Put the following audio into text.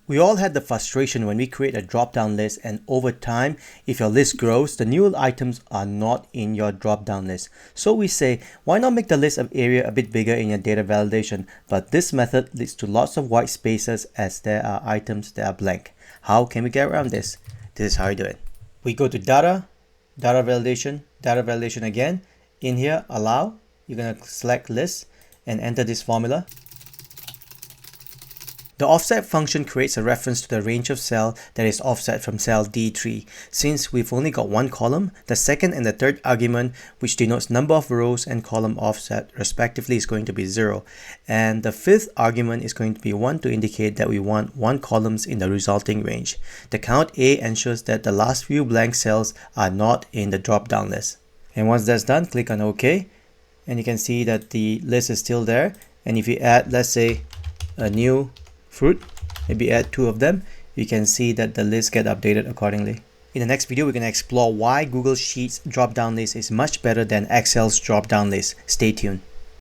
We all had the frustration when we create a drop-down list, and over time, if your list grows, the new items are not in your drop-down list. So we say, why not make the list of area a bit bigger in your data validation? But this method leads to lots of white spaces as there are items that are blank. How can we get around this? This is how you do it. We go to data validation again. In here, allow, you're going to select list and enter this formula. The offset function creates a reference to the range of cell that is offset from cell D3. Since we've only got one column, the second and the third argument, which denotes number of rows and column offset respectively, is going to be 0. And the fifth argument is going to be 1 to indicate that we want 1 columns in the resulting range. The count A ensures that the last few blank cells are not in the drop-down list. And once that's done, click on OK. And you can see that the list is still there. And if you add, let's say, a new fruit, maybe add 2 of them, you can see that the list get updated accordingly. In the next video, we're going to explore why Google Sheets drop-down list is much better than Excel's drop-down list. Stay tuned.